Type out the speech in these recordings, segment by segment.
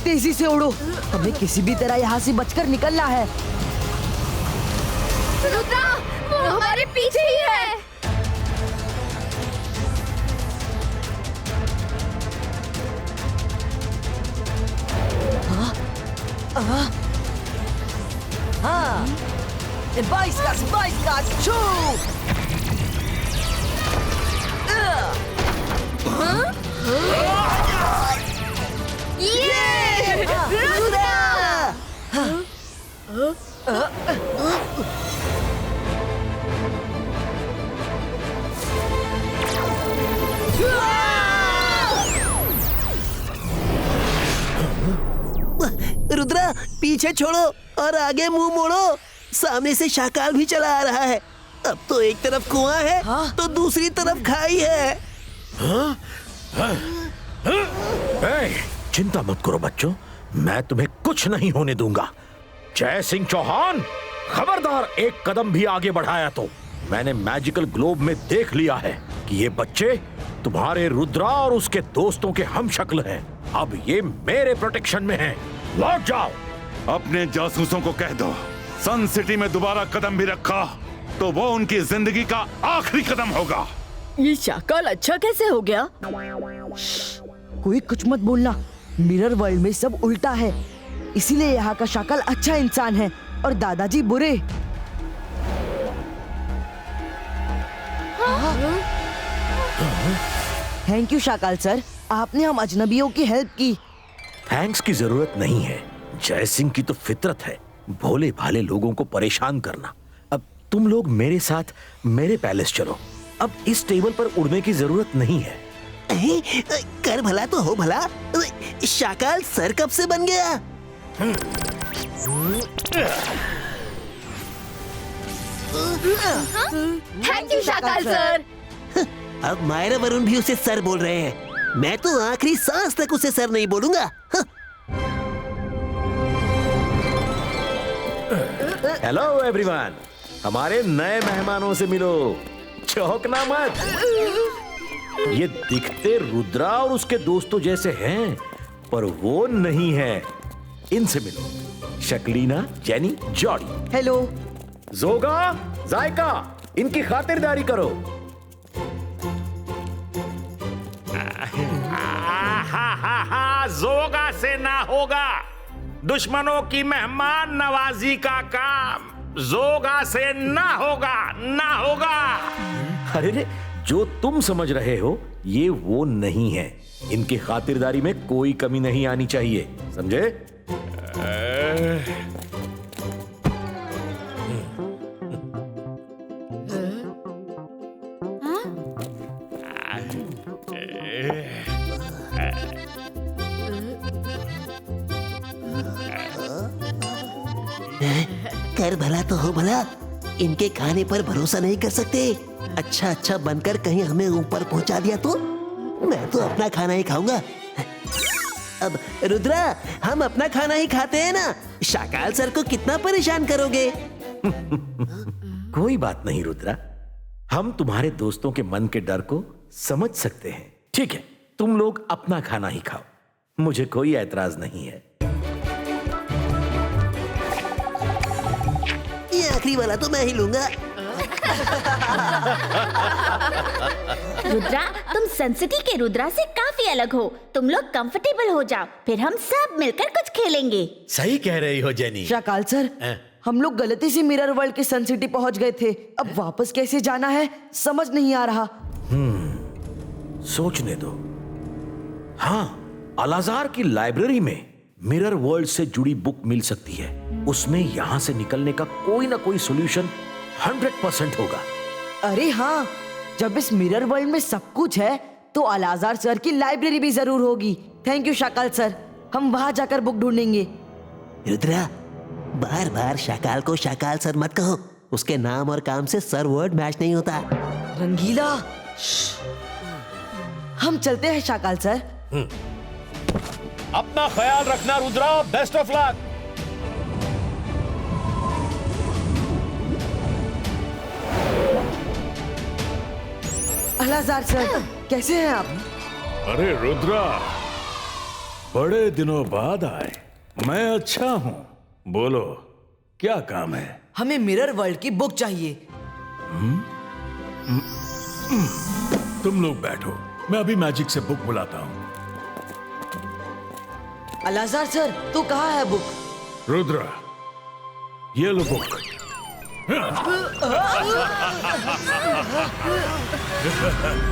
तेजी से उड़ो, हमें किसी भी तरह यहाँ से बचकर निकलना है। रुद्रा, वो हमारे पीछे ही है। हाँ, बाइस का छू। ये रुद्रा! रुद्रा, पीछे छोड़ो और आगे मुंह मोड़ो। सामने से शाकाल भी चला आ रहा है। अब तो एक तरफ कुआं है, तो दूसरी तरफ खाई है। चिंता मत करो बच्चों, मैं तुम्हें कुछ नहीं होने दूंगा। जय सिंह चौहान, खबरदार एक कदम भी आगे बढ़ाया तो मैंने मैजिकल ग्लोब में देख लिया है कि ये बच्चे तुम्हारे रुद्रा और उसके दोस्तों के हम शक्ल हैं। अब ये मेरे प्रोटेक्शन में हैं। लौट जाओ। अपने जासूसों को कह दो, सन सिटी में दोबारा कदम भी रखा तो वो उनकी जिंदगी का आखिरी कदम होगा। ये शाकाल अच्छा कैसे हो गया? कोई कुछ मत बोलना, मिरर वर्ल्ड में सब उल्टा है, इसीलिए यहाँ का शाकाल अच्छा इंसान है और दादाजी बुरे। थैंक यू शाकाल सर, आपने हम अजनबियों की हेल्प की। थैंक्स की जरूरत नहीं है, जय सिंह की तो फितरत है भोले भाले लोगों को परेशान करना। अब तुम लोग मेरे साथ मेरे पैलेस चलो। अब इस टेबल पर उड़ने की जरूरत नहीं है। कर भला तो हो भला, शाकाल सर कब से बन गया? Thank you Shakaal sir. अब मायरा वरुण भी उसे सर बोल रहे हैं। मैं तो आखिरी सांस तक उसे सर नहीं बोलूंगा। हेलो एवरीवन, हमारे नए मेहमानों से मिलो, चौंकना मत। ये दिखते रुद्रा और उसके दोस्तों जैसे हैं, पर वो नहीं है। इनसे मिलो, शकलीना, जेनी, जॉडी। हेलो। जोगा, जायका, इनकी खातिरदारी करो। जोगा से ना होगा, दुश्मनों की मेहमान नवाजी का काम जोगा से ना होगा, ना होगा। अरे रे, जो तुम समझ रहे हो ये वो नहीं है। इनकी खातिरदारी में कोई कमी नहीं आनी चाहिए, समझे? कर भला तो हो भला, इनके खाने पर भरोसा नहीं कर सकते। अच्छा अच्छा बनकर कहीं हमें ऊपर पहुंचा दिया तो मैं तो अपना खाना ही खाऊंगा। अब रुद्रा, हम अपना खाना ही खाते हैं ना, शाकाल सर को कितना परेशान करोगे? कोई बात नहीं रुद्रा, हम तुम्हारे दोस्तों के मन के डर को समझ सकते हैं। ठीक है, तुम लोग अपना खाना ही खाओ, मुझे कोई ऐतराज नहीं है। ये आखिरी वाला तो मैं ही लूंगा। रुद्रा, तुम सनसिटी के रुद्रा से काफी अलग हो। तुम लोग कंफर्टेबल हो जाओ, फिर हम सब मिलकर कुछ खेलेंगे। सही कह रही हो जेनी। शाकाल सर, हम लोग गलती से मिरर वर्ल्ड के सन सिटी पहुंच गए थे। अब वापस कैसे जाना है समझ नहीं आ रहा। सोचने दो। हाँ, अलाजार की लाइब्रेरी में मिरर वर्ल्ड से जुड़ी बुक मिल सकती है। उसमें यहां से निकलने का कोई ना कोई सॉल्यूशन 100% होगा। अरे हाँ, जब इस मिरर वर्ल्ड में सब कुछ है तो अलाजार सर की लाइब्रेरी भी जरूर होगी। थैंक यू शाकाल सर, हम वहां जाकर बुक ढूंढेंगे। रुद्रा, बार बार शाकाल को शाकाल सर मत कहो, उसके नाम और काम से सर वर्ड मैच नहीं होता। रंगीला, हम चलते हैं शाकाल सर। अपना ख्याल रखना रुद्रा, बेस्ट ऑफ लक। अलाजार सर, कैसे हैं आप? अरे रुद्रा, बड़े दिनों बाद आए। मैं अच्छा हूँ। बोलो क्या काम है? हमें मिरर वर्ल्ड की बुक चाहिए। तुम लोग बैठो, मैं अभी मैजिक से बुक बुलाता हूँ। अलाजार सर, तो कहाँ है बुक? रुद्रा, ये लो बुक।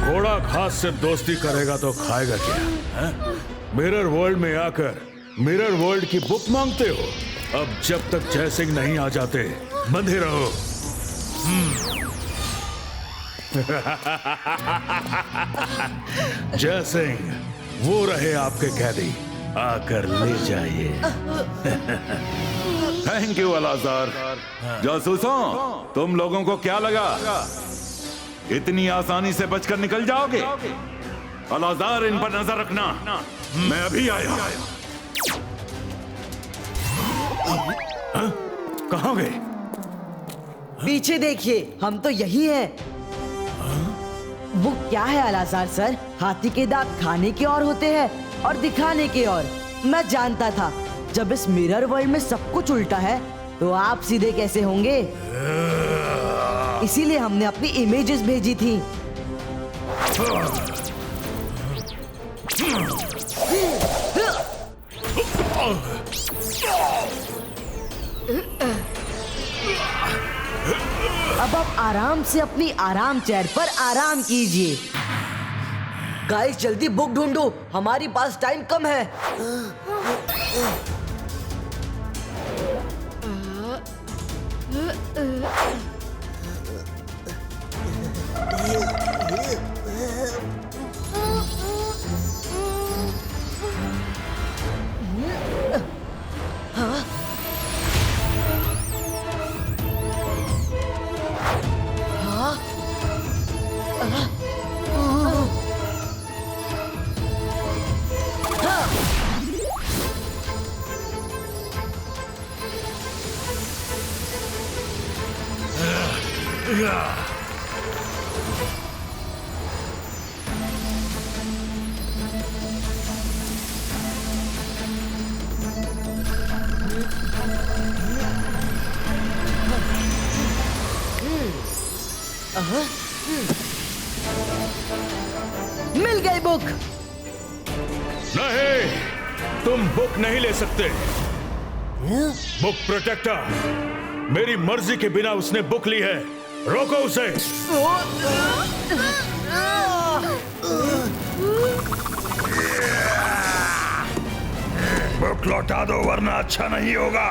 घोड़ा घास से दोस्ती करेगा तो खाएगा क्या? मिरर वर्ल्ड में आकर मिरर वर्ल्ड की बुक मांगते हो? अब जब तक जय सिंह नहीं आ जाते बंधे रहो। जय सिंह वो रहे आपके कैदी, आकर ले जाइए। Thank you अलाजार। जासूसों, तुम लोगों को क्या लगा इतनी आसानी से बचकर निकल जाओगे? अलाजार, इन पर नजर रखना, मैं अभी आया। कहाँ गए? पीछे देखिए, हम तो यही हैं। बुक क्या है अलाजार सर? हाथी के दांत खाने के और होते हैं और दिखाने के और। मैं जानता था जब इस मिरर वर्ल्ड में सब कुछ उल्टा है तो आप सीधे कैसे होंगे, इसीलिए हमने अपनी इमेजेस भेजी थी। अब आप आराम से अपनी आराम चेयर पर आराम कीजिए। गाइस जल्दी बुक ढूंढो, हमारे पास टाइम कम है। मिल गई बुक। नहीं, तुम बुक नहीं ले सकते। बुक प्रोटेक्टर, मेरी मर्जी के बिना उसने बुक ली है, रोको उसे। बुक लौटा दो वरना अच्छा नहीं होगा।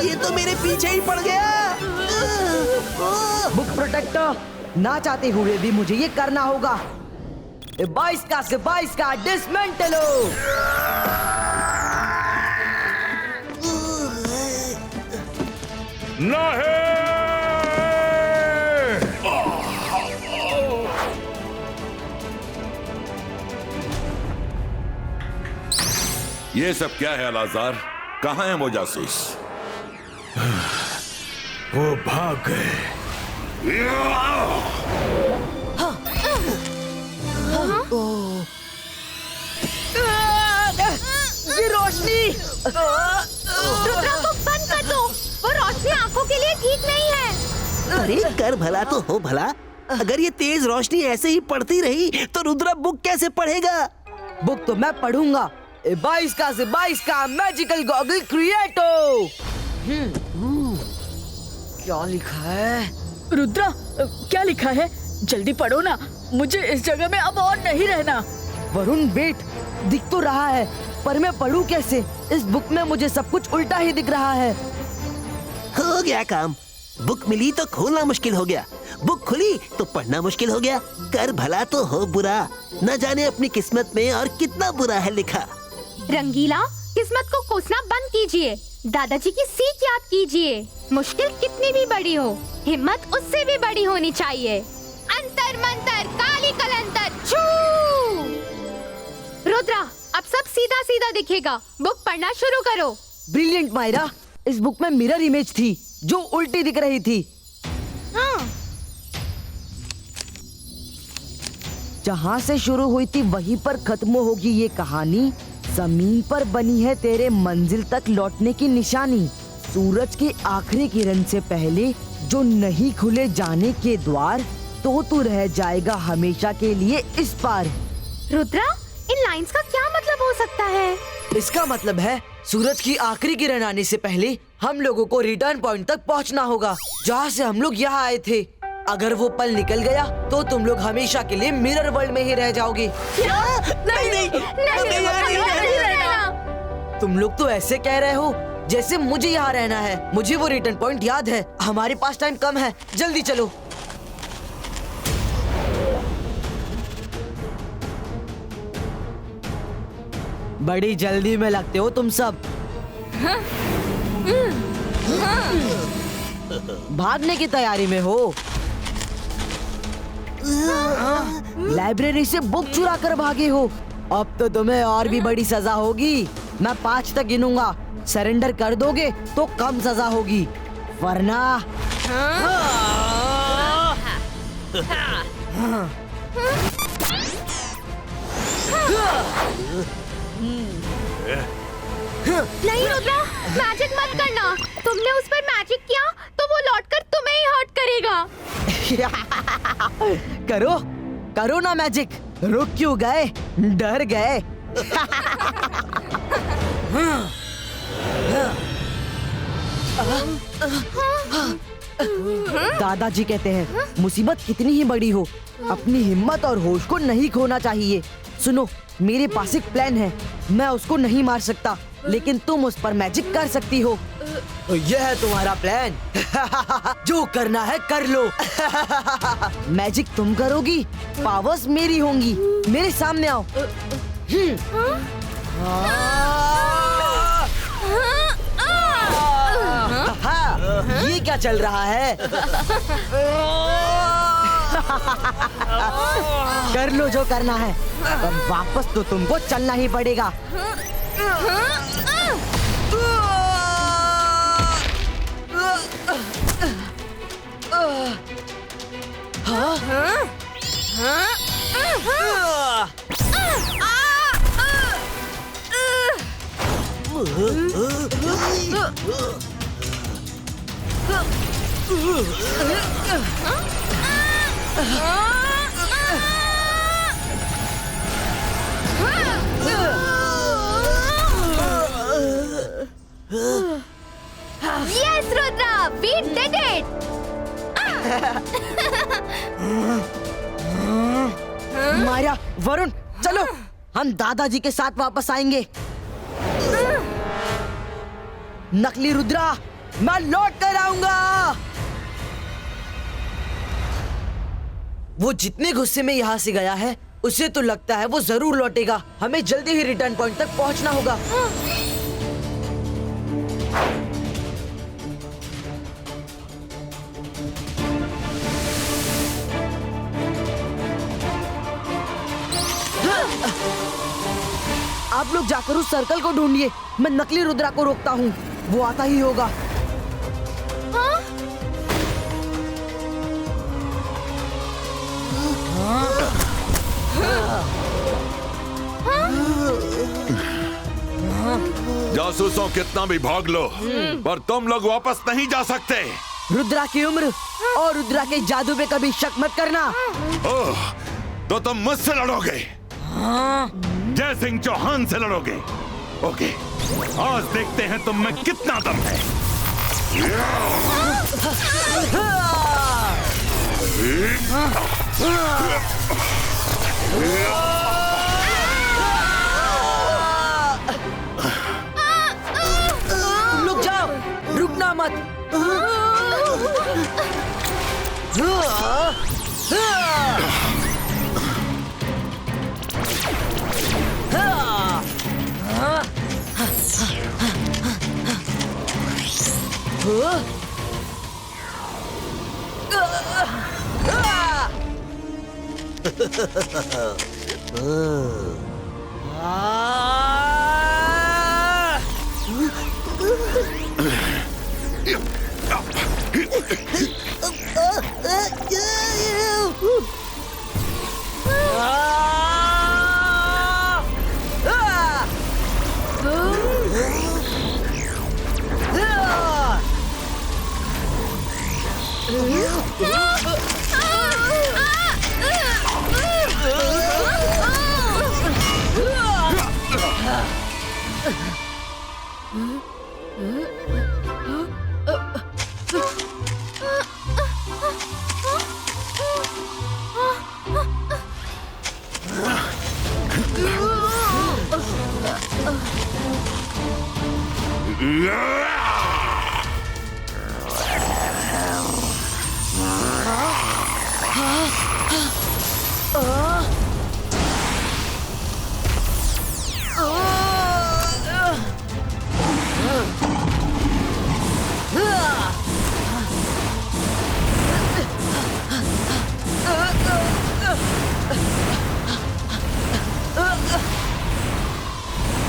ये तो मेरे पीछे ही पड़ गया। बुक प्रोटेक्टर, ना चाहते हुए भी मुझे ये करना होगा। 22 का से 22 का डिसमेंटलो। नहीं, ये सब क्या है अलाजार? कहाँ है वो जासूस? वो भाग गए। ये रोशनी। रुद्रा को बंद कर दो, वो रोशनी आंखों के लिए ठीक नहीं है। अरे कर भला तो हो भला। अगर ये तेज रोशनी ऐसे ही पड़ती रही तो रुद्रा बुक कैसे पढ़ेगा? बुक तो मैं पढ़ूंगा। 22 का से 22 का मैजिकल गॉगल क्रिएटो। क्या लिखा है? रुद्रा, क्या लिखा है? जल्दी पढ़ो ना, मुझे इस जगह में अब और नहीं रहना। वरुण वेट, दिख तो रहा है पर मैं पढ़ूं कैसे? इस बुक में मुझे सब कुछ उल्टा ही दिख रहा है। हो गया काम। बुक मिली तो खोलना मुश्किल हो गया, बुक खुली तो पढ़ना मुश्किल हो गया। कर भला तो हो बुरा, न जाने अपनी किस्मत में और कितना बुरा है लिखा। रंगीला, किस्मत को कोसना बंद कीजिए, दादाजी की सीख याद कीजिए। मुश्किल कितनी भी बड़ी हो, हिम्मत उससे भी बड़ी होनी चाहिए। अंतर मंतर काली कलंतर छू। रुद्रा, अब सब सीधा सीधा दिखेगा, बुक पढ़ना शुरू करो। ब्रिलियंट मायरा, इस बुक में मिरर इमेज थी जो उल्टी दिख रही थी। हाँ। जहाँ से शुरू हुई थी वहीं पर खत्म होगी ये कहानी। जमीन पर बनी है तेरे मंजिल तक लौटने की निशानी। सूरज के आखिरी किरण से पहले जो नहीं खुले जाने के द्वार, तो तू रह जाएगा हमेशा के लिए इस पार। रुद्रा, इन लाइंस का क्या मतलब हो सकता है? इसका मतलब है सूरज की आखिरी किरण आने से पहले हम लोगों को रिटर्न पॉइंट तक पहुंचना होगा, जहां से हम लोग यहाँ आए थे। अगर वो पल निकल गया तो तुम लोग हमेशा के लिए मिरर वर्ल्ड में ही रह जाओगे। नहीं, तुम लोग तो ऐसे कह रहे हो जैसे मुझे यहाँ रहना है। मुझे वो रिटर्न पॉइंट याद है। हमारे पास टाइम कम है, जल्दी चलो। बड़ी जल्दी में लगते हो तुम सब। भागने की तैयारी में हो। लाइब्रेरी से बुक चुरा कर भागे हो। अब तो तुम्हें और भी बड़ी सजा होगी। मैं 5 तक गिनूंगा, सरेंडर कर दोगे तो कम सजा होगी, वरना नहीं रुद्रा, मैजिक मत करना। तुमने उस पर मैजिक किया तो वो लौटकर तुम्हें ही हर्ट करेगा। करो करो ना मैजिक। रुक क्यों गए? डर गए? दादाजी कहते हैं मुसीबत कितनी ही बड़ी हो, अपनी हिम्मत और होश को नहीं खोना चाहिए। सुनो, मेरे पास एक प्लान है। मैं उसको नहीं मार सकता, लेकिन तुम उस पर मैजिक कर सकती हो। तो यह है तुम्हारा प्लान? जो करना है कर लो। मैजिक तुम करोगी, पावर्स मेरी होंगी। मेरे सामने आओ। ये क्या चल रहा है? कर लो जो करना है, पर वापस तो तुमको चलना ही पड़ेगा। Yes, Rudra, we did it. माया, वरुण, चलो, हम दादाजी के साथ वापस आएंगे। नकली रुद्रा, मैं लौट कर आऊंगा। वो जितने गुस्से में यहाँ से गया है, उसे तो लगता है वो जरूर लौटेगा। हमें जल्दी ही रिटर्न पॉइंट तक पहुँचना होगा। आप लोग जाकर उस सर्कल को ढूंढिए। मैं नकली रुद्रा को रोकता हूँ, वो आता ही होगा। जासूसों कितना भी भाग लो, पर तुम लोग वापस नहीं जा सकते। रुद्रा की उम्र और रुद्रा के जादू पे कभी शक मत करना। ओह, तो तुम मुझसे लड़ोगे? जय सिंह चौहान से लड़ोगे? ओके, आज देखते हैं तुम में कितना दम है। तुम लोग जाओ, रुकना मत।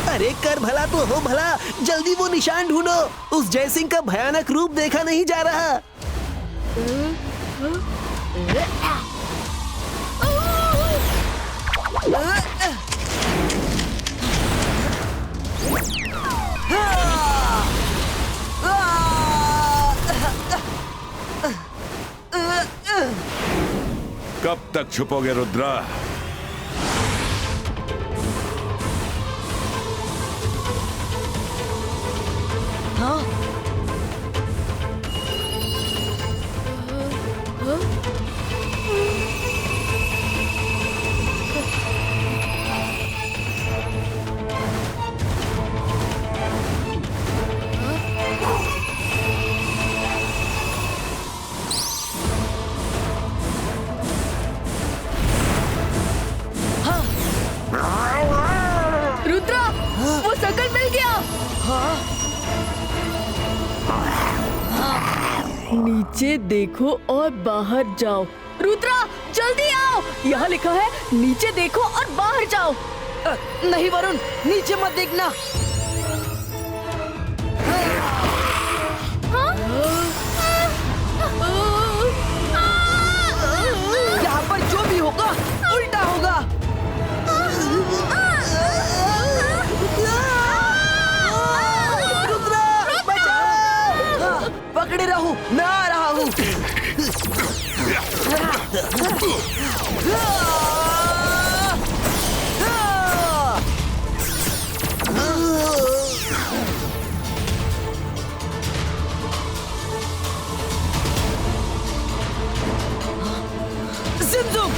अरे कर भला तो हो भला, जल्दी वो निशान ढूंढो। उस जयसिंह का भयानक रूप देखा नहीं जा रहा। कब तक छुपोगे रुद्रा? रुद्रा, वो सर्कल मिल गया। नीचे देखो और बाहर जाओ। रुद्रा जल्दी आओ, यहाँ लिखा है नीचे देखो और बाहर जाओ। नहीं वरुण, नीचे मत देखना। यहाँ पर जो भी होगा उल्टा होगा। पकड़े रहूं, मैं आ रहा हूँ। जिंजुम!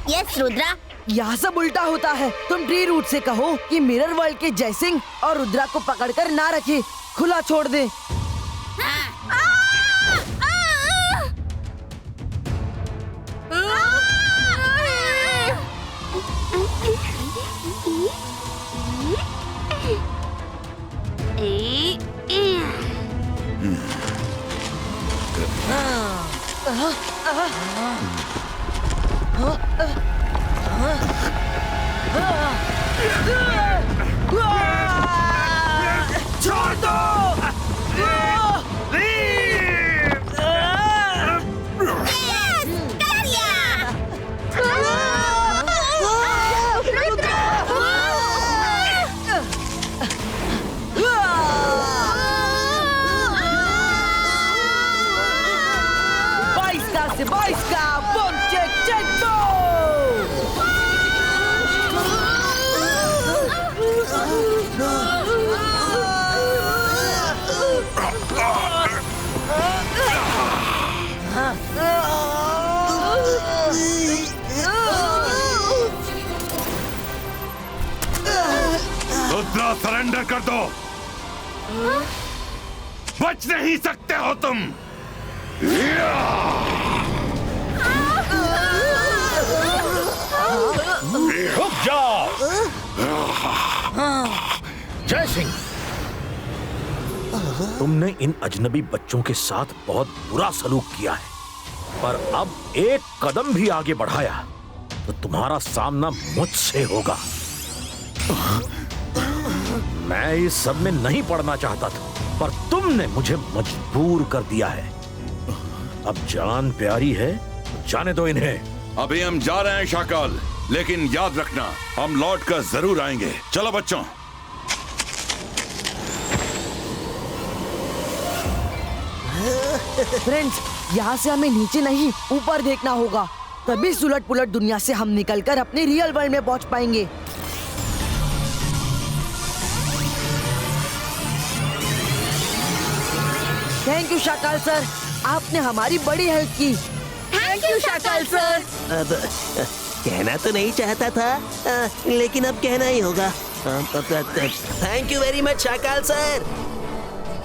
यस रुद्रा। यहाँ सब उल्टा होता है। तुम ट्री रूट से कहो कि मिरर वर्ल्ड के जयसिंह और रुद्रा को पकड़कर ना रखे, खुला छोड़ दे। छोड़ दो। बाईस का बम चेक चेक दो। रुद्रा सरेंडर कर दो। बच नहीं सकते हो तुम। रुक जाओ। जय सिंह, तुमने इन अजनबी बच्चों के साथ बहुत बुरा सलूक किया है, पर अब एक कदम भी आगे बढ़ाया तो तुम्हारा सामना मुझसे होगा। मैं इस सब में नहीं पढ़ना चाहता था, पर तुमने मुझे मजबूर कर दिया है। अब जान प्यारी है, जाने दो इन्हें। अभी हम जा रहे हैं शाकाल, लेकिन याद रखना हम लौट कर जरूर आएंगे। चलो बच्चों। फ्रेंड्स, यहाँ से हमें नीचे नहीं ऊपर देखना होगा, तभी इस उलट पुलट दुनिया से हम निकलकर अपने रियल वर्ल्ड में पहुँच पाएंगे। थैंक यू शाकाल सर, आपने हमारी बड़ी हेल्प की। Thank you Shakaal sir. अब कहना तो नहीं चाहता था, लेकिन अब कहना ही होगा। Thank you very much Shakaal sir.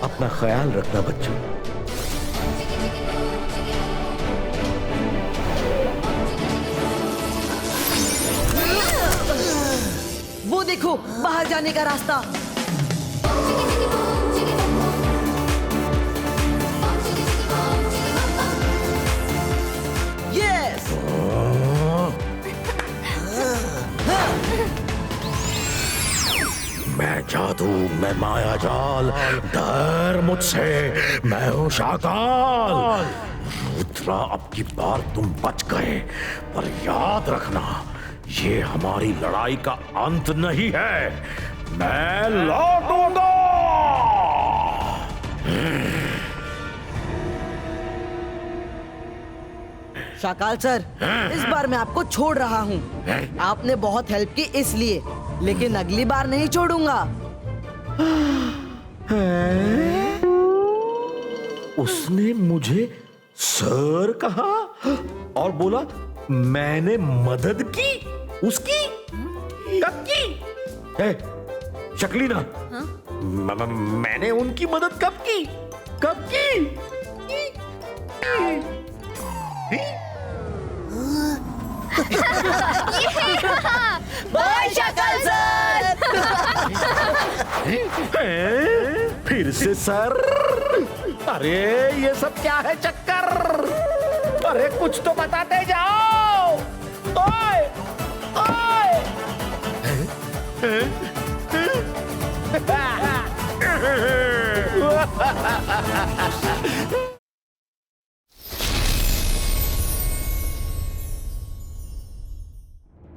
अपना ख्याल रखना बच्चों। वो देखो, बाहर जाने का रास्ता। यस। मैं जादू, मैं माया जाल, डर मुझसे, मैं हूँ शाकाल। रुद्रा, अब की बार तुम बच गए, पर याद रखना ये हमारी लड़ाई का अंत नहीं है। मैं लौटूंगा। शाकाल सर, इस बार मैं आपको छोड़ रहा हूँ। आपने बहुत हेल्प की इसलिए, लेकिन अगली बार नहीं छोड़ूंगा। उसने मुझे सर कहा और बोला मैंने मदद की उसकी। कब की? शक्लीना, मैंने उनकी मदद कब की? कब की? Bye Shakaal sir. फिर से सर? अरे ये सब क्या है चक्कर? अरे कुछ तो बताते जाओ। ओए, ओए।